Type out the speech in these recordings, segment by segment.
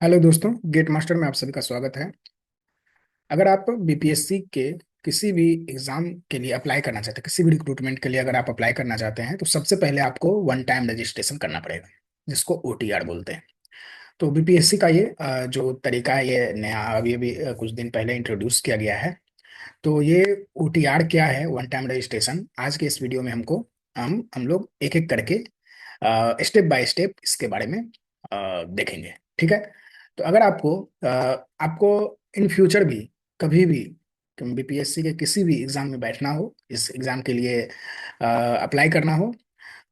Hello दोस्तों, gate master में आप सभी का स्वागत है। अगर आप बीपीएससी के किसी भी एग्जाम के लिए अप्लाई करना चाहते हैं, किसी भी रिक्रूटमेंट के लिए अगर आप अप्लाई करना चाहते हैं, तो सबसे पहले आपको वन टाइम रजिस्ट्रेशन करना पड़ेगा, जिसको ओटीआर बोलते हैं। तो बीपीएससी का ये जो तरीका है, ये नया अभी कुछ दिन पहले इंट्रोड्यूस किया गया है। तो ये ओटीआर क्या है, वन टाइम रजिस्ट्रेशन, आज के इस वीडियो में हम लोग एक एक करके स्टेप बाय स्टेप इसके बारे में देखेंगे। ठीक है। तो अगर आपको इन फ्यूचर भी कभी भी बीपीएससी के किसी भी एग्जाम में बैठना हो, इस एग्जाम के लिए अप्लाई करना हो,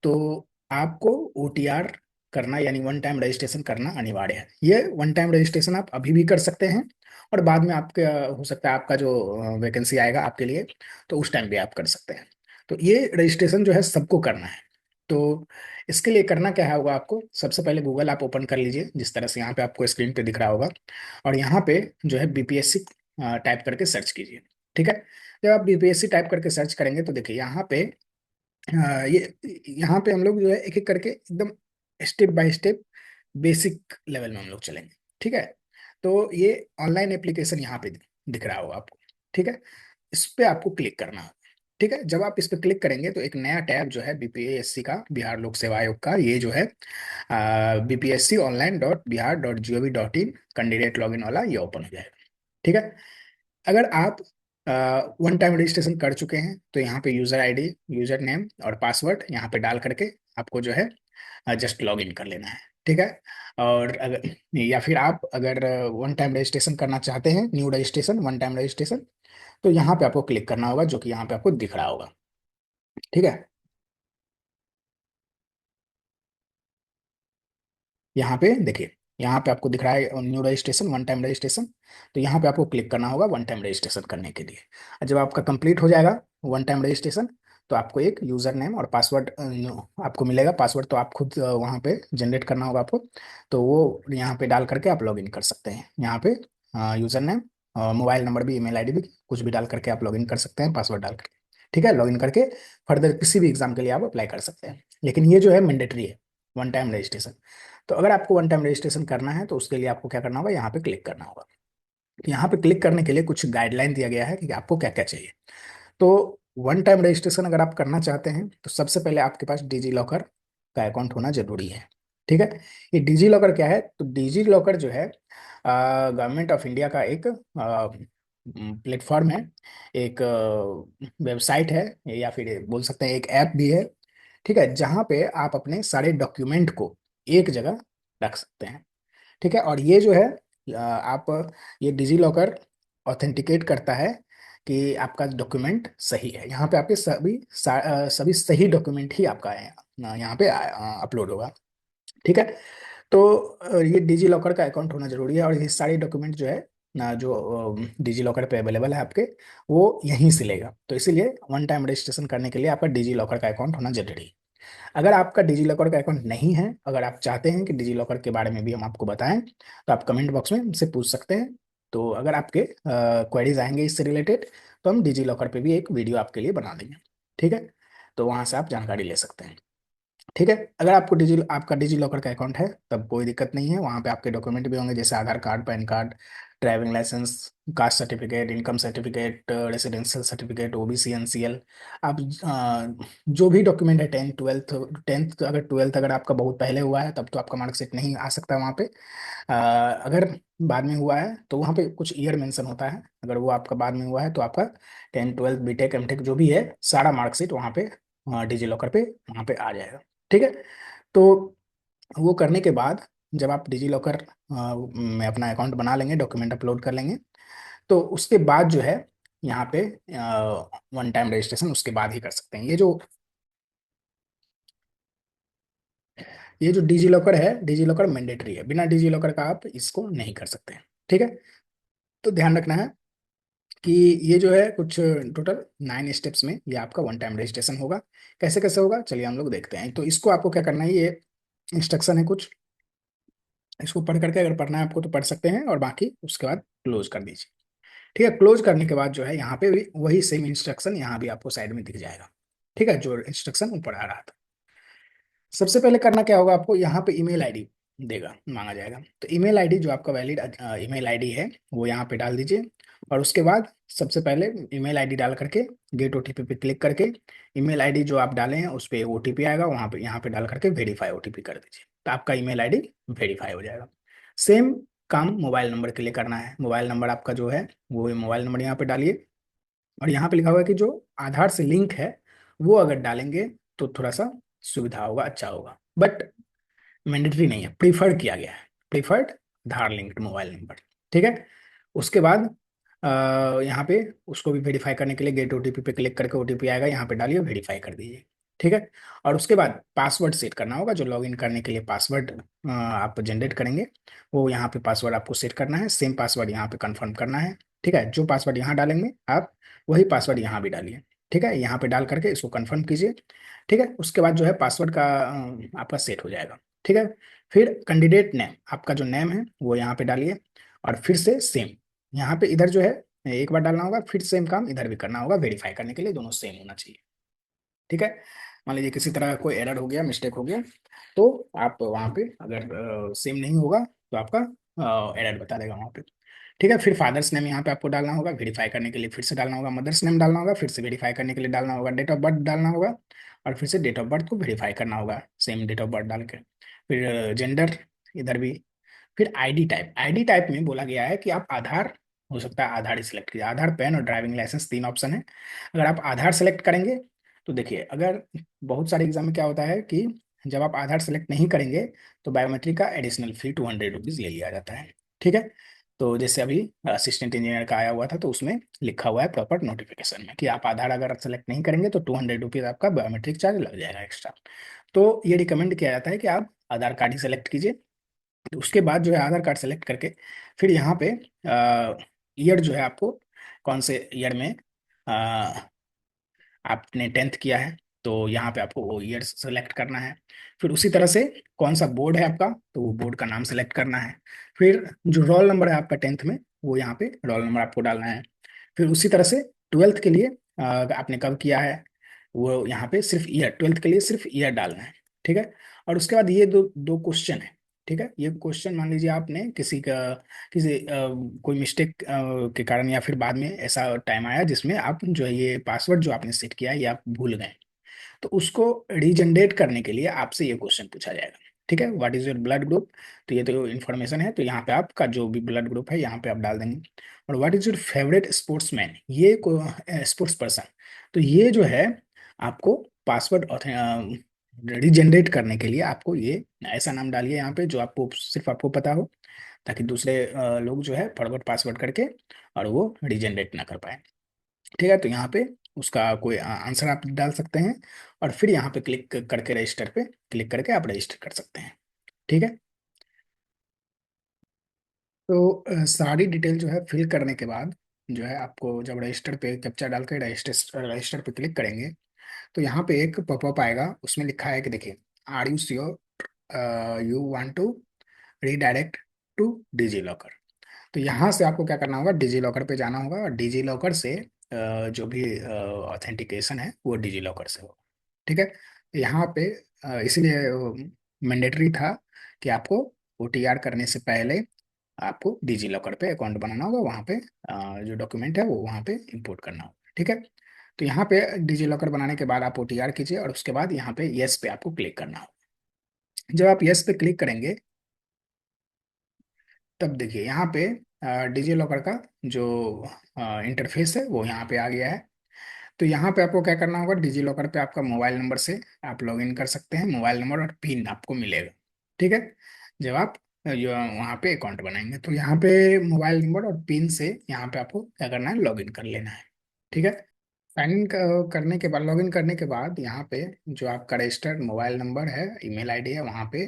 तो आपको ओटीआर करना यानी वन टाइम रजिस्ट्रेशन करना अनिवार्य है। ये वन टाइम रजिस्ट्रेशन आप अभी भी कर सकते हैं, और बाद में आपके हो सकता है आपका जो वैकेंसी आएगा आपके लिए, तो उस टाइम भी आप कर सकते हैं। तो ये रजिस्ट्रेशन जो है सबको करना है। तो इसके लिए करना क्या है, होगा आपको सबसे पहले गूगल आप ओपन कर लीजिए, जिस तरह से यहाँ पे आपको स्क्रीन पे दिख रहा होगा, और यहाँ पे जो है बीपीएससी टाइप करके सर्च कीजिए। ठीक है। जब आप बीपीएससी टाइप करके सर्च करेंगे तो देखिए यहाँ पे ये यहाँ पे हम लोग जो है एक एक करके एकदम step by step basic level में हम लोग चलेंगे। ठीक है। तो ये ऑनलाइन एप्लीकेशन यहाँ पे दिख रहा होगा आपको। ठीक है। इस पे आपको क्लिक करना है। ठीक है। जब आप इस पे क्लिक करेंगे तो एक नया टैब जो है बीपीएससी का, बिहार लोक सेवा आयोग का, ये जो है bpsc online.bihar.gov.in कैंडिडेट लॉगिन वाला, ये ओपन हो जाएगा। ठीक है। अगर आप वन टाइम रजिस्ट्रेशन कर चुके हैं तो यहाँ पे यूजर आईडी, यूजर नेम और पासवर्ड यहाँ पे डाल करके आपको जो है जस्ट लॉग इन कर लेना है। ठीक है। और अगर या फिर आप अगर वन टाइम रजिस्ट्रेशन करना चाहते हैं, new registration, one time registration, तो यहाँ पे आपको क्लिक करना होगा, जो कि यहाँ पे आपको दिख रहा होगा। ठीक है। यहाँ पे देखिए, यहाँ पे आपको दिख रहा है new registration, one time registration. तो यहाँ पे आपको क्लिक करना होगा वन टाइम रजिस्ट्रेशन करने के लिए। और जब आपका कंप्लीट हो जाएगा वन टाइम रजिस्ट्रेशन, तो आपको एक यूजर नेम और पासवर्ड आपको मिलेगा। पासवर्ड तो आप खुद वहाँ पे जनरेट करना होगा आपको। तो वो यहाँ पे डाल करके आप लॉग इन कर सकते हैं। यहाँ पे यूजर नेम, मोबाइल नंबर भी, ईमेल आईडी भी, कुछ भी डाल करके आप लॉग इन कर सकते हैं, पासवर्ड डाल करके। ठीक है। लॉग इन करके फर्दर किसी भी एग्जाम के लिए आप अप्लाई कर सकते हैं, लेकिन ये जो है मैंडेटरी है, वन टाइम रजिस्ट्रेशन। तो अगर आपको वन टाइम रजिस्ट्रेशन करना है तो उसके लिए आपको क्या करना होगा, यहाँ पे क्लिक करना होगा। यहाँ पे क्लिक करने के लिए कुछ गाइडलाइन दिया गया है कि आपको क्या क्या चाहिए। तो वन टाइम रजिस्ट्रेशन अगर आप करना चाहते हैं तो सबसे पहले आपके पास डिजी लॉकर का अकाउंट होना जरूरी है। ठीक है। ये डिजी लॉकर क्या है, तो डिजी लॉकर जो है गवर्नमेंट ऑफ इंडिया का एक प्लेटफॉर्म है, एक वेबसाइट है, या फिर बोल सकते हैं एक ऐप भी है। ठीक है। जहाँ पे आप अपने सारे डॉक्यूमेंट को एक जगह रख सकते हैं। ठीक है। और ये जो है आप ये डिजी लॉकर ऑथेंटिकेट करता है कि आपका डॉक्यूमेंट सही है। यहाँ पे आपके सभी सही डॉक्यूमेंट ही आपका है, यहाँ पे अपलोड होगा। ठीक है। तो ये डिजी लॉकर का अकाउंट होना जरूरी है, और ये सारे डॉक्यूमेंट जो है ना, जो डिजी लॉकर पे अवेलेबल है आपके, वो यहीं से लेगा। तो इसीलिए वन टाइम रजिस्ट्रेशन करने के लिए आपका डिजी लॉकर का अकाउंट होना जरूरी है। अगर आपका डिजी लॉकर का अकाउंट नहीं है, अगर आप चाहते हैं कि डिजी लॉकर के बारे में भी हम आपको बताएं, तो आप कमेंट बॉक्स में हमसे पूछ सकते हैं। तो अगर आपके क्वेरीज आएंगे इससे रिलेटेड, तो हम डिजी लॉकर पे भी एक वीडियो आपके लिए बना देंगे। ठीक है। तो वहां से आप जानकारी ले सकते हैं। ठीक है। अगर आपका डिजी लॉकर का अकाउंट है तब कोई दिक्कत नहीं है, वहाँ पे आपके डॉक्यूमेंट भी होंगे, जैसे Aadhaar card, PAN card, driving licence, caste certificate, income certificate, residential certificate, OBC, NCL. आप जो भी डॉक्यूमेंट है, टेंथ अगर ट्वेल्थ अगर आपका बहुत पहले हुआ है तब तो आपका मार्कशीट नहीं आ सकता वहाँ पे। अगर बाद में हुआ है तो वहाँ पे कुछ ईयर मेंशन होता है, अगर वो आपका बाद में हुआ है तो आपका टेंथ ट्वेल्थ बीटेक एमटेक जो भी है, सारा मार्कशीट वहाँ पे डिजी लॉकर पे वहाँ पे आ जाएगा। ठीक है। तो वो करने के बाद जब आप डिजी लॉकर में अपना अकाउंट बना लेंगे, डॉक्यूमेंट अपलोड कर लेंगे, तो उसके बाद जो है यहाँ पे वन टाइम रजिस्ट्रेशन उसके बाद ही कर सकते हैं। ये जो डिजी लॉकर है, डिजी लॉकर मैंडेटरी है, बिना डिजी लॉकर का आप इसको नहीं कर सकते हैं। ठीक है। तो ध्यान रखना है कि ये जो है कुछ टोटल 9 स्टेप्स में ये आपका वन टाइम रजिस्ट्रेशन होगा। कैसे कैसे होगा, चलिए हम लोग देखते हैं। तो इसको आपको क्या करना है, ये इंस्ट्रक्शन है कुछ, इसको पढ़ करके अगर पढ़ना है आपको तो पढ़ सकते हैं, और बाकी उसके बाद क्लोज कर दीजिए। ठीक है। क्लोज करने के बाद जो है यहाँ पे भी वही सेम इंस्ट्रक्शन यहाँ भी आपको साइड में दिख जाएगा। ठीक है, जो इंस्ट्रक्शन ऊपर आ रहा था। सबसे पहले करना क्या होगा, आपको यहाँ पे ईमेल आईडी देगा, मांगा जाएगा। तो ईमेल आईडी जो आपका वैलिड ईमेल आईडी है वो यहाँ पे डाल दीजिए। और उसके बाद सबसे पहले ईमेल आईडी डाल करके गेट ओटीपी पे क्लिक करके ईमेल आईडी जो आप डाले हैं उस पर ओटीपी आएगा, वहाँ पे यहाँ पे डाल करके वेरीफाई ओटीपी कर दीजिए, तो आपका ईमेल आईडी वेरीफाई हो जाएगा। सेम काम मोबाइल नंबर के लिए करना है। मोबाइल नंबर आपका जो है वो मोबाइल नंबर यहाँ पे डालिए। और यहाँ पे लिखा हुआ है कि जो आधार से लिंक है वो अगर डालेंगे तो थोड़ा सा सुविधा होगा, अच्छा होगा, बट मैंडेटरी नहीं है, प्रीफर्ड किया गया है, प्रीफर्ड आधार लिंक्ड मोबाइल नंबर। ठीक है। उसके बाद यहाँ पे उसको भी वेरीफाई करने के लिए गेट ओटीपी पे क्लिक करके ओटीपी आएगा, यहाँ पे डालिए, वेरीफाई कर दीजिए। ठीक है। और उसके बाद पासवर्ड सेट करना होगा, जो लॉगिन करने के लिए पासवर्ड आप जनरेट करेंगे वो यहाँ पे पासवर्ड आपको सेट करना है, सेम पासवर्ड यहाँ पे कंफर्म करना है। ठीक है। जो पासवर्ड यहाँ डालेंगे आप वही पासवर्ड यहाँ भी डालिए। ठीक है। यहाँ पे डाल करके इसको कंफर्म कीजिए। ठीक है। उसके बाद जो है पासवर्ड का आपका सेट हो जाएगा। ठीक है। फिर कैंडिडेट नेम, आपका जो नेम है वो यहाँ पे डालिए। और फिर से सेम यहाँ पे इधर जो है एक बार डालना होगा, फिर सेम काम इधर भी करना होगा, वेरीफाई करने के लिए दोनों सेम होना चाहिए। ठीक है। मान लीजिए किसी तरह का कोई एरर हो गया, मिस्टेक हो गया, तो आप वहाँ पे अगर सेम नहीं होगा तो आपका एरर बता देगा वहाँ पे। ठीक है। फिर फादर्स नेम यहाँ पे आपको डालना होगा, वेरीफाई करने के लिए फिर से डालना होगा, मदर्स नेम डालना होगा, फिर से वेरीफाई करने के लिए डालना होगा, डेट ऑफ बर्थ डालना होगा, और फिर से डेट ऑफ बर्थ को वेरीफाई करना होगा सेम डेट ऑफ बर्थ डाल के। फिर जेंडर इधर भी। फिर आईडी टाइप, आईडी टाइप में बोला गया है कि आप आधार, हो सकता है आधार ही सिलेक्ट कीजिए, आधार, पैन और ड्राइविंग लाइसेंस तीन ऑप्शन है। अगर आप आधार सेलेक्ट करेंगे तो देखिए, अगर बहुत सारे एग्जाम में क्या होता है कि जब आप आधार सेलेक्ट नहीं करेंगे तो बायोमेट्रिक का एडिशनल फी 200 रुपीज़ ले लिया जाता है। ठीक है। तो जैसे अभी असिस्टेंट इंजीनियर का आया हुआ था तो उसमें लिखा हुआ है प्रॉपर नोटिफिकेशन में कि आप आधार अगर सेलेक्ट नहीं करेंगे तो 200 रुपीज़ आपका बायोमेट्रिक चार्ज लग जाएगा एक्स्ट्रा। तो ये रिकमेंड किया जाता है कि आप आधार कार्ड ही सेलेक्ट कीजिए। तो उसके बाद जो है आधार कार्ड सेलेक्ट करके फिर यहाँ पे ईयर जो है आपको कौन से ईयर में आपने 10th किया है तो यहाँ पे आपको वो ईयर सेलेक्ट करना है। फिर उसी तरह से कौन सा बोर्ड है आपका तो वो बोर्ड का नाम सेलेक्ट करना है। फिर जो रोल नंबर है आपका 10th में वो यहाँ पे रोल नंबर आपको डालना है। फिर उसी तरह से 12th के लिए आपने कब किया है वो यहाँ पे सिर्फ ईयर, 12th के लिए सिर्फ ईयर डालना है। ठीक है। और उसके बाद ये दो दो क्वेश्चन है। ठीक है। ये क्वेश्चन मान लीजिए आपने किसी कोई मिस्टेक के कारण या फिर बाद में ऐसा टाइम आया जिसमें आप जो है ये पासवर्ड जो आपने सेट किया है ये आप भूल गए, तो उसको रीजनरेट करने के लिए आपसे ये क्वेश्चन पूछा जाएगा। ठीक है। What is your blood group, तो ये तो इन्फॉर्मेशन है, तो यहाँ पे आपका जो भी ब्लड ग्रुप है यहाँ पे आप डाल देंगे। और what is your favourite sportsman, ये को स्पोर्ट्स पर्सन, तो ये जो है आपको पासवर्ड रीजनरेट करने के लिए आपको ये ऐसा नाम डालिए यहाँ पे जो आपको सिर्फ आपको पता हो, ताकि दूसरे लोग जो है फॉरवर्ड पासवर्ड करके और वो रीजनरेट ना कर पाए। ठीक है। तो यहाँ पे उसका कोई आंसर आप डाल सकते हैं और फिर यहाँ पे क्लिक करके रजिस्टर पे क्लिक करके आप रजिस्टर कर सकते हैं। ठीक है। तो सारी डिटेल जो है फिल करने के बाद जो है आपको जब रजिस्टर पे कैप्चा डाल के रजिस्टर रजिस्टर पे क्लिक करेंगे तो यहाँ पे एक पॉपअप आएगा, उसमें लिखा है कि देखिए, are you sure you want to redirect to DigiLocker. तो यहाँ से आपको क्या करना होगा, डिजी लॉकर पे जाना होगा और डिजी लॉकर से जो भी ऑथेंटिकेशन है वो डिजी लॉकर से होगा। ठीक है। तो यहाँ पे इसीलिए मैंडेटरी था कि आपको ओटीआर करने से पहले आपको डिजी लॉकर पे अकाउंट बनाना होगा, वहाँ पे जो डॉक्यूमेंट है वो वहाँ पे इंपोर्ट करना होगा। ठीक है। तो यहाँ पे डिजी लॉकर बनाने के बाद आप ओटीआर कीजिए और उसके बाद यहाँ पे यस पे आपको क्लिक करना होगा। जब आप यस पे क्लिक करेंगे तब देखिए यहाँ पे डिजी लॉकर का जो इंटरफेस है वो यहाँ पे आ गया है। तो यहाँ पे आपको क्या करना होगा, डिजी लॉकर पे आपका मोबाइल नंबर से आप लॉग इन कर सकते हैं, मोबाइल नंबर और पिन आपको मिलेगा। ठीक है। जब आप जो वहाँ पे अकाउंट बनाएंगे तो यहाँ पे मोबाइल नंबर और पिन से यहाँ पे आपको क्या करना है, लॉग इन कर लेना है। ठीक है। साइन इन करने के बाद, लॉग इन करने के बाद यहाँ पे जो आपका रजिस्टर्ड मोबाइल नंबर है, ईमेल आईडी है, वहाँ पे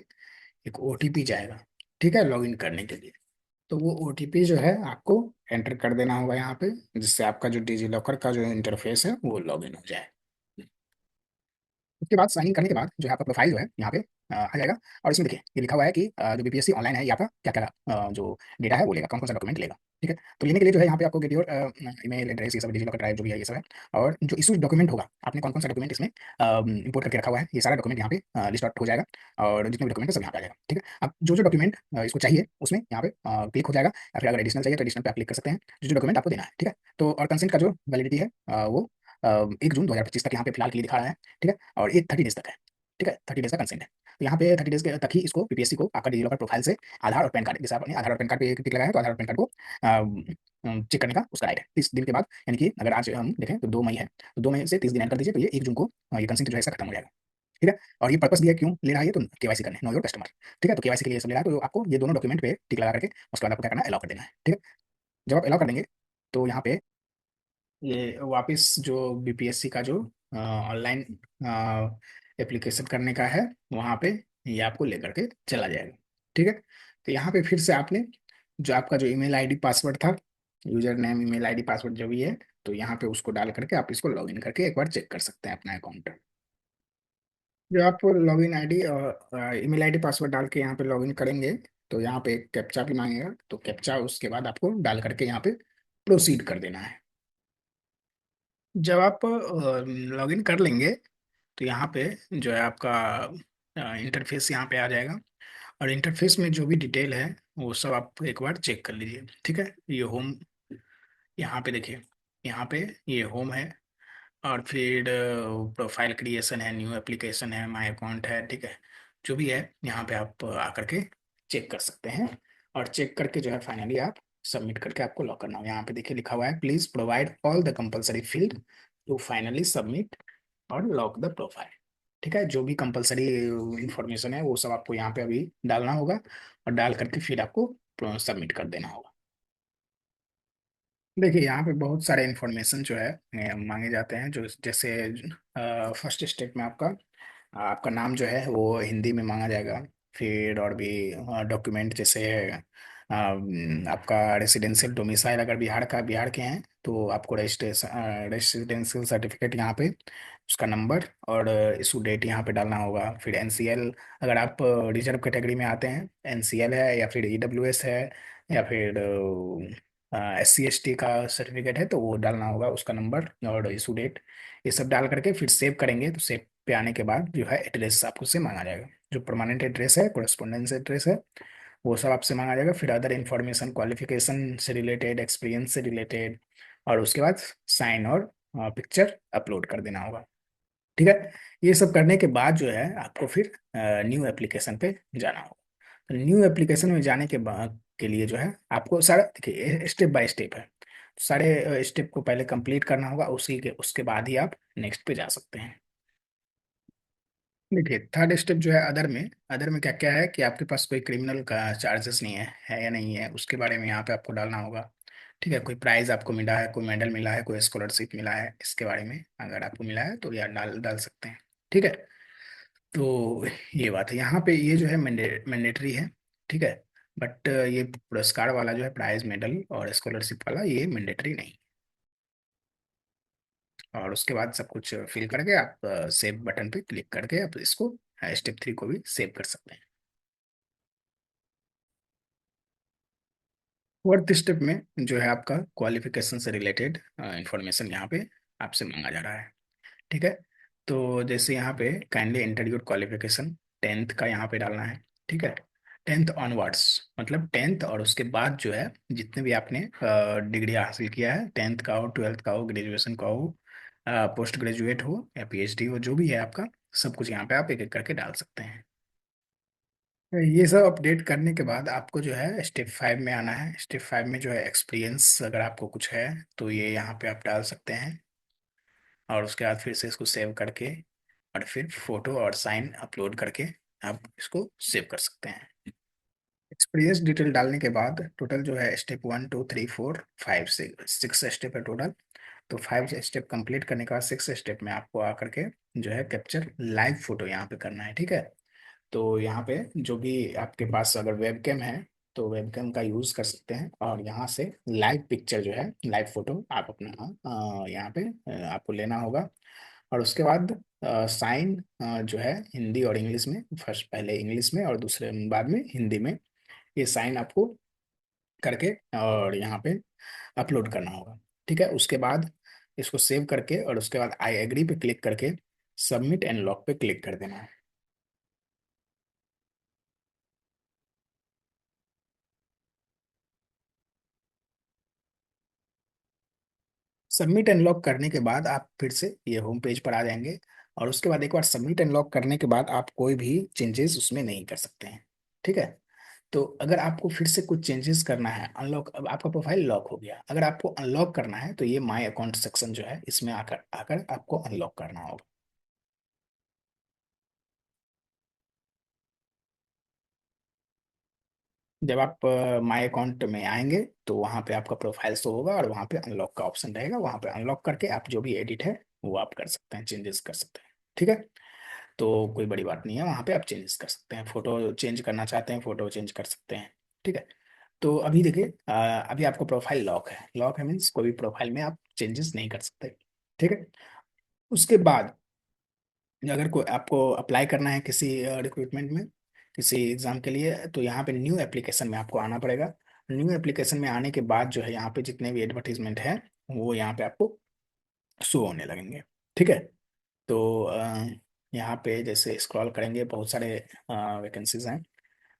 एक ओटीपी जाएगा। ठीक है। लॉग इन करने के लिए तो वो ओटीपी जो है आपको एंटर कर देना होगा यहाँ पे, जिससे आपका जो डिजी लॉकर का जो इंटरफेस है वो लॉगिन हो जाए। उसके बाद साइन इन करने के बाद जो है आपका प्रोफाइल जो है यहाँ पे आ जाएगा। और इसमें देखिए ये लिखा हुआ है कि जो बीपीएससी ऑनलाइन है ये आपका क्या क्या जो डेटा है वो लेगा, कौन कौन सा डॉक्यूमेंट लेगा। ठीक है। तो लेने के लिए जो है यहाँ पे आपको गेट योर ईमेल एड्रेस, ये सब डिजिलॉकर ड्राइव जो भी है ये सब है। और जो इशू डॉक्यूमेंट होगा, आपने कौन कौन सा डॉक्यूमेंट इसमें इंपोर्ट करके रखा हुआ है, ये सारा डॉक्यूमेंट यहाँ पे लिस्ट आउट हो जाएगा। और जितने भी डॉक्यूमेंट है सब यहाँ पे आ जाएगा। ठीक है। अब जो जो डॉक्यूमेंट इसको चाहिए उसमें यहाँ पे क्लिक हो जाएगा, या फिर अगर एडिशनल चाहिए तो एडिशनल पे आप क्लिक कर सकते हैं, जो जो डॉक्यूमेंट आपको देना है। ठीक है। तो और कंसेंट का जो वैलिडिटी है वो 1 जून 2025 तक यहाँ पे फिलहाल के लिए दिखा रहा है। ठीक है। और ये 30 डेज तक है। ठीक है, 30 डेज का कंसेंट है। तो यहाँ पे 30 डेज तक ही इसको पीपीएससी को आपका डिजिलॉकर प्रोफाइल से आधार और पैन कार्ड, जैसे आपने आधार और पैन कार्ड पे टिक लगाया है तो आधार और पैन कार्ड को चेक करने का उसका राइट है 30 दिन के बाद। यानी कि अगर आज हम देखें तो 2 मई है, तो 2 मई से 30 दिन ऐड कर दीजिए, तो ये 1 जून को ये कंसेंट जो है इसका खत्म हो जाएगा। ठीक है। और ये पर्पस दिया क्यों ले रहा है, ये तो केवाईसी करने, नो योर कस्टमर। ठीक है। तो केवाईसी के लिए ये सब ले रहा है, तो आपको ये दोनों डॉक्यूमेंट पे टिक लगा करके उसके बाद आपको क्या करना है, अलाउ कर देना है। ठीक है। जब आप अलाउ कर देंगे तो यहाँ पे ये वापस जो बीपीएससी का जो ऑनलाइन एप्लीकेशन करने का है, वहाँ पे ये आपको लेकर के चला जाएगा। ठीक है। तो यहाँ पे फिर से आपने जो आपका जो ईमेल आईडी पासवर्ड था, user name email ID password जो भी है, तो यहाँ पे उसको डाल करके आप इसको लॉगिन करके एक बार चेक कर सकते हैं अपना अकाउंट। जो आप लॉगिन आईडी और ईमेल आईडी पासवर्ड डाल के यहाँ पे लॉगिन करेंगे, तो यहाँ पे कैप्चा भी मांगेगा, तो कैप्चा उसके बाद आपको डाल करके यहाँ पे प्रोसीड कर देना है। जब आप लॉगिन कर लेंगे तो यहाँ पे जो है आपका इंटरफेस यहाँ पे आ जाएगा। और इंटरफेस में जो भी डिटेल है वो सब आप एक बार चेक कर लीजिए। ठीक है। ये होम, यहाँ पे देखिए, यहाँ पे ये होम है, और फिर प्रोफाइल क्रिएशन है, न्यू एप्लीकेशन है, माय अकाउंट है। ठीक है। जो भी है यहाँ पे आप आकर के चेक कर सकते हैं। और चेक करके जो है फाइनली आप सबमिट करके आपको लॉक करना हो। यहाँ पे देखिए लिखा हुआ है, please provide all the compulsory field to finally submit और लॉक द प्रोफाइल। ठीक है। जो भी कंपलसरी इंफॉर्मेशन है वो सब आपको यहाँ पे अभी डालना होगा, और डाल करके फिर आपको सबमिट कर देना होगा। देखिए यहाँ पे बहुत सारे इन्फॉर्मेशन जो है मांगे जाते हैं, जो जैसे फर्स्ट स्टेप में आपका आपका नाम जो है वो हिंदी में मांगा जाएगा। फिर और भी डॉक्यूमेंट जैसे आपका रेसिडेंशियल डोमिसाइल, अगर बिहार के हैं तो आपको रेसिडेंशियल सर्टिफिकेट यहाँ पे उसका नंबर और इशू डेट यहाँ पे डालना होगा। फिर एनसीएल, अगर आप रिजर्व कैटेगरी में आते हैं, एनसीएल है या फिर ईडब्ल्यूएस है, या फिर SC ST का सर्टिफिकेट है तो वो डालना होगा, उसका नंबर और इशू डेट। ये सब डाल करके फिर सेव करेंगे, तो सेव पे आने के बाद जो है एड्रेस आपको से मांगा जाएगा, जो परमानेंट एड्रेस है, कोरेस्पोंडेंस एड्रेस है, वो सब आपसे मांगा जाएगा। फिर अदर इन्फॉर्मेशन, क्वालिफिकेशन से रिलेटेड, एक्सपीरियंस से रिलेटेड, और उसके बाद साइन और पिक्चर अपलोड कर देना होगा। ठीक है। ये सब करने के बाद जो है आपको फिर न्यू एप्लीकेशन पे जाना होगा। तो न्यू एप्लीकेशन में जाने के बाद के लिए जो है आपको सारा देखिए स्टेप बाय स्टेप है, सारे स्टेप को पहले कंप्लीट करना होगा, उसी के उसके बाद ही आप नेक्स्ट पे जा सकते हैं। देखिए थर्ड स्टेप जो है अदर में क्या क्या है कि आपके पास कोई क्रिमिनल का चार्जेस नहीं है या नहीं है, उसके बारे में यहाँ पे आपको डालना होगा। ठीक है। कोई प्राइज आपको मिला है, कोई मेडल मिला है, कोई स्कॉलरशिप मिला है, इसके बारे में अगर आपको मिला है तो यार डाल डाल सकते हैं। ठीक है। तो ये बात है, यहाँ पे ये जो है मैंडेटरी है। ठीक है। बट ये पुरस्कार वाला जो है, प्राइज मेडल और स्कॉलरशिप वाला, ये मैंडेटरी नहीं। और उसके बाद सब कुछ फिल करके आप सेव बटन पे क्लिक करके आप इसको स्टेप 3 को भी सेव कर सकते हैं। फोर्थ स्टेप में जो है आपका क्वालिफिकेशन से रिलेटेड इंफॉर्मेशन यहाँ पे आपसे मांगा जा रहा है। ठीक है। तो जैसे यहाँ पे kindly enter your qualification, 10th का यहाँ पे डालना है। ठीक है। 10th ऑनवर्ड्स, मतलब 10th और उसके बाद जो है जितने भी आपने डिग्री हासिल किया है, 10th का हो, 12th का हो, ग्रेजुएशन का हो, पोस्ट ग्रेजुएट हो या PhD हो, जो भी है आपका, सब कुछ यहाँ पे आप एक एक करके डाल सकते हैं। ये सब अपडेट करने के बाद आपको जो है स्टेप 5 में आना है। स्टेप 5 में जो है एक्सपीरियंस, अगर आपको कुछ है तो ये यहाँ पे आप डाल सकते हैं, और उसके बाद फिर से इसको सेव करके और फिर फोटो और साइन अपलोड करके आप इसको सेव कर सकते हैं। एक्सपीरियंस डिटेल डालने के बाद टोटल जो है स्टेप 1 2 3 4 5 से 6 स्टेप है टोटल। तो 5 स्टेप कंप्लीट करने के बाद 6 स्टेप में आपको आकर के जो है कैप्चर लाइव फोटो यहाँ पे करना है। ठीक है। तो यहाँ पे जो भी आपके पास अगर वेबकैम है तो वेबकैम का यूज कर सकते हैं, और यहाँ से लाइव पिक्चर जो है, लाइव फोटो आप अपना यहाँ पे आपको लेना होगा। और उसके बाद साइन जो है हिंदी और इंग्लिश में, फर्स्ट पहले इंग्लिश में और दूसरे बाद में हिंदी में, ये साइन आपको करके और यहाँ पे अपलोड करना होगा। ठीक है, उसके बाद इसको सेव करके और उसके बाद आई एग्री पे क्लिक करके सबमिट एंड लॉक पे क्लिक कर देना है। सबमिट एंड लॉक करने के बाद आप फिर से ये होम पेज पर आ जाएंगे। और उसके बाद एक बार सबमिट एंड लॉक करने के बाद आप कोई भी चेंजेस उसमें नहीं कर सकते हैं। ठीक है, तो अगर आपको फिर से कुछ चेंजेस करना है, अनलॉक, अब आपका प्रोफाइल लॉक हो गया, अगर आपको अनलॉक करना है तो ये माय अकाउंट सेक्शन जो है इसमें आकर आकर आपको अनलॉक करना होगा। जब आप माय अकाउंट में आएंगे तो वहाँ पे आपका प्रोफाइल शो होगा और वहाँ पे अनलॉक का ऑप्शन रहेगा, वहाँ पे अनलॉक करके आप जो भी एडिट है वो आप कर सकते हैं, चेंजेस कर सकते हैं। ठीक है, तो कोई बड़ी बात नहीं है, वहाँ पे आप चेंजेस कर सकते हैं, फोटो चेंज करना चाहते हैं फोटो चेंज कर सकते हैं। ठीक है, तो अभी देखिए अभी आपका प्रोफाइल लॉक है मीन्स कोई भी प्रोफाइल में आप चेंजेस नहीं कर सकते। ठीक है, उसके बाद अगर कोई आपको अप्लाई करना है किसी रिक्रूटमेंट में, किसी एग्जाम के लिए, तो यहाँ पे न्यू एप्लीकेशन में आपको आना पड़ेगा। न्यू एप्लीकेशन में आने के बाद जो है यहाँ पे जितने भी एडवर्टीजमेंट है वो यहाँ पे आपको शो होने लगेंगे। ठीक है, तो यहाँ पे जैसे स्क्रॉल करेंगे बहुत सारे वैकेंसीज हैं।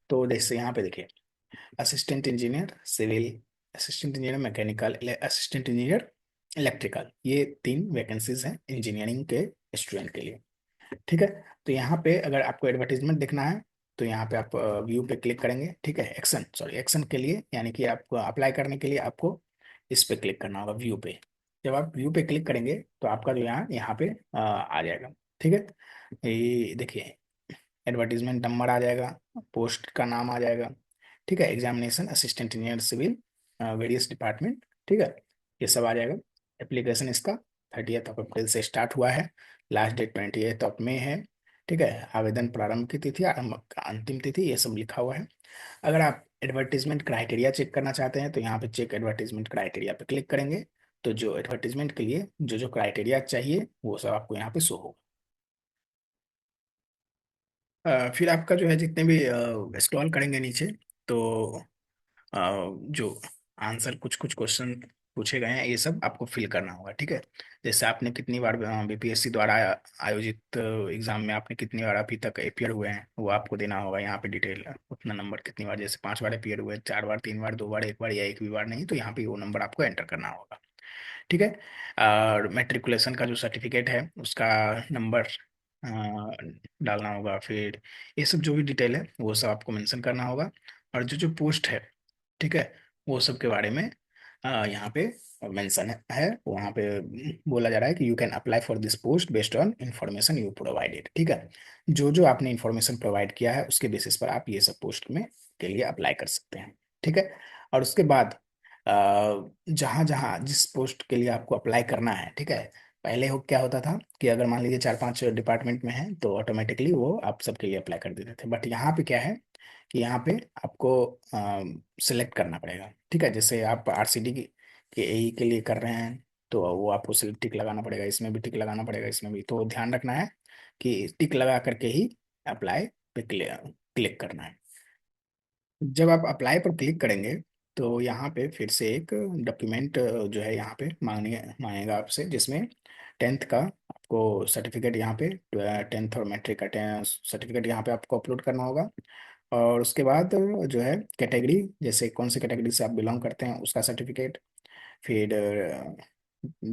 तो जैसे यहाँ पे देखिए assistant engineer civil, assistant engineer mechanical, assistant engineer electrical, ये 3 वैकेंसीज हैं इंजीनियरिंग के स्टूडेंट के लिए। ठीक है, तो यहाँ पे अगर आपको एडवर्टीजमेंट देखना है तो यहाँ पे आप व्यू पे क्लिक करेंगे। ठीक है, एक्शन के लिए यानी कि आपको अप्लाई करने के लिए आपको इस पे क्लिक करना होगा, व्यू पे। जब आप व्यू पे क्लिक करेंगे तो आपका जो यहाँ यहाँ पे आ जाएगा। ठीक है, ये देखिए एडवर्टीजमेंट नंबर आ जाएगा, पोस्ट का नाम आ जाएगा। ठीक है, examination assistant engineer civil various department. ठीक है, ये सब आ जाएगा। एप्लीकेशन इसका 30 अप्रैल से स्टार्ट हुआ है, लास्ट डेट 28 मई है। ठीक है, आवेदन प्रारंभ की तिथि अंतिम तिथि ये सब लिखा हुआ है। अगर आप एडवर्टीजमेंट क्राइटेरिया चेक करना चाहते हैं तो यहाँ पे चेक एडवर्टीजमेंट क्राइटेरिया पे क्लिक करेंगे, तो जो एडवर्टीजमेंट के लिए जो जो क्राइटेरिया चाहिए वो सब आपको यहाँ पे शो होगा। फिर आपका जो है जितने भी स्क्रॉल करेंगे नीचे तो जो आंसर कुछ कुछ क्वेश्चन पूछे गए हैं ये सब आपको फिल करना होगा। ठीक है, जैसे आपने कितनी बार बीपीएससी द्वारा आयोजित एग्जाम में आपने कितनी बार अभी तक अपियर हुए हैं वो आपको देना होगा यहाँ पे डिटेल, उतना नंबर कितनी बार, जैसे 5 बार अपियर हुए, 4 बार, 3 बार, 2 बार, 1 बार या एक भी बार नहीं, तो यहाँ पे वो नंबर आपको एंटर करना होगा। ठीक है, और मेट्रिकुलेशन का जो सर्टिफिकेट है उसका नंबर डालना होगा। फिर ये सब जो भी डिटेल है वो सब आपको मेंशन करना होगा। और जो जो पोस्ट है, ठीक है, वो सब के बारे में यहाँ पे मेंशन है, वहाँ पे बोला जा रहा है कि you can apply for this post based on information you provided. ठीक है, जो जो आपने इंफॉर्मेशन प्रोवाइड किया है उसके बेसिस पर आप ये सब पोस्ट में के लिए अप्लाई कर सकते हैं। ठीक है, और उसके बाद जहाँ जहाँ जिस पोस्ट के लिए आपको अप्लाई करना है, ठीक है, पहले हो क्या होता था कि अगर मान लीजिए 4-5 डिपार्टमेंट में है तो ऑटोमेटिकली वो आप सबके लिए अप्लाई कर देते थे, बट यहाँ पे क्या है कि यहाँ पे आपको सिलेक्ट करना पड़ेगा। ठीक है, जैसे आप आरसीडी के एई के लिए कर रहे हैं तो वो आपको सिर्फ टिक लगाना पड़ेगा, इसमें भी टिक लगाना पड़ेगा, इसमें भी, तो ध्यान रखना है कि टिक लगा करके ही अप्लाई पे क्लिक करना है। जब आप अप्लाई पर क्लिक करेंगे तो यहाँ पे फिर से एक डॉक्यूमेंट जो है यहाँ पे मांगेगा आपसे, जिसमें 10th का आपको सर्टिफिकेट, यहाँ पे 10th और मैट्रिक का सर्टिफिकेट यहाँ पे आपको अपलोड करना होगा। और उसके बाद जो है कैटेगरी, जैसे कौन सी कैटेगरी से आप बिलोंग करते हैं उसका सर्टिफिकेट। फिर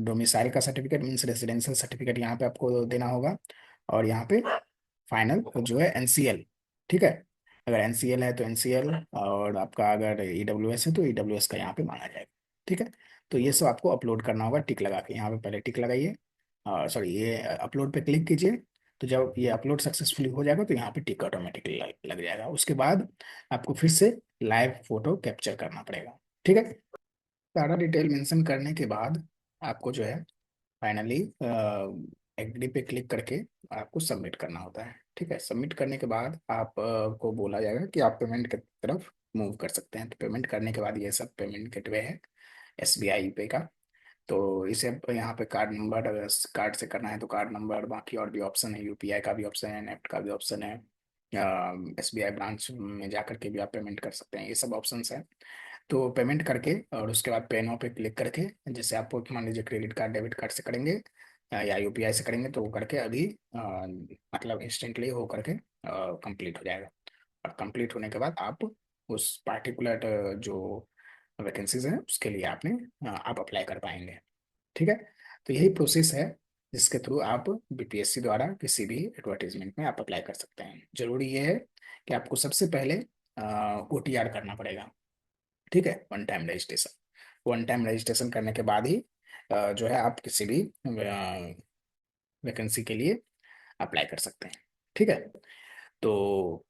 डोमिसाइल का सर्टिफिकेट मीन्स रेजिडेंशियल सर्टिफिकेट यहाँ पे आपको देना होगा। और यहाँ पे फाइनल जो है एनसीएल। ठीक है, अगर एनसीएल है तो एनसीएल, और आपका अगर ईडब्ल्यूएस है तो ईडब्ल्यूएस का यहाँ पे माना जाएगा। ठीक है, तो ये सब आपको अपलोड करना होगा टिक लगा के, यहाँ पे पहले टिक लगाइए, और सॉरी ये अपलोड पे क्लिक कीजिए। तो जब ये अपलोड सक्सेसफुली हो जाएगा तो यहाँ पे टिक ऑटोमेटिकली लग जाएगा। उसके बाद आपको फिर से लाइव फोटो कैप्चर करना पड़ेगा। ठीक है, सारा डिटेल मेंशन करने के बाद आपको जो है फाइनली एग्री पे क्लिक करके आपको सबमिट करना होता है। ठीक है, सबमिट करने के बाद आप को बोला जाएगा कि आप पेमेंट की तरफ मूव कर सकते हैं। तो पेमेंट करने के बाद ये सब पेमेंट गेटवे है एसबीआई पे का, तो इसे यहाँ पे कार्ड नंबर, अगर कार्ड से करना है तो कार्ड नंबर, बाकी और भी ऑप्शन है, यूपीआई का भी ऑप्शन है, नेफ्ट का भी ऑप्शन है, एसबीआई ब्रांच में जा करके भी आप पेमेंट कर सकते हैं, ये सब ऑप्शंस हैं। तो पेमेंट करके और उसके बाद पे नाउ पे क्लिक करके, जैसे आप मान लीजिए क्रेडिट कार्ड डेबिट कार्ड से करेंगे या यूपीआई से करेंगे, तो वो करके अभी मतलब इंस्टेंटली हो करके कंप्लीट हो जाएगा। और कंप्लीट होने के बाद आप उस पार्टिकुलर जो वैकेंसीज हैं उसके लिए आपने आप अप्लाई कर पाएंगे। ठीक है। तो यही प्रोसेस है जिसके थ्रू आप बीपीएससी द्वारा किसी भी एडवर्टीजमेंट में आप अप्लाई कर सकते हैं। जरूरी ये है कि आपको सबसे पहले ओटीआर करना पड़ेगा। ठीक है, one time registration. One time registration करने के बाद ही जो है आप किसी भी वैकेंसी के लिए अप्लाई कर सकते हैं। ठीक है। तो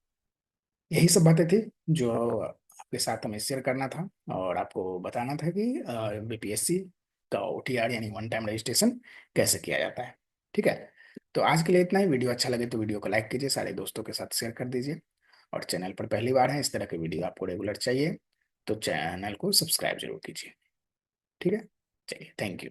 यही सब बातें थी जो आपके साथ हमें शेयर करना था और आपको बताना था कि बीपीएससी का ओटीआर यानी वन टाइम रजिस्ट्रेशन कैसे किया जाता है। ठीक है। तो आज के लिए इतना ही। वीडियो अच्छा लगे तो वीडियो को लाइक कीजिए, सारे दोस्तों के साथ शेयर कर दीजिए, और चैनल पर पहली बार है, इस तरह के वीडियो आपको रेगुलर चाहिए तो चैनल को सब्सक्राइब जरूर कीजिए। ठीक है। चलिए, थैंक यू।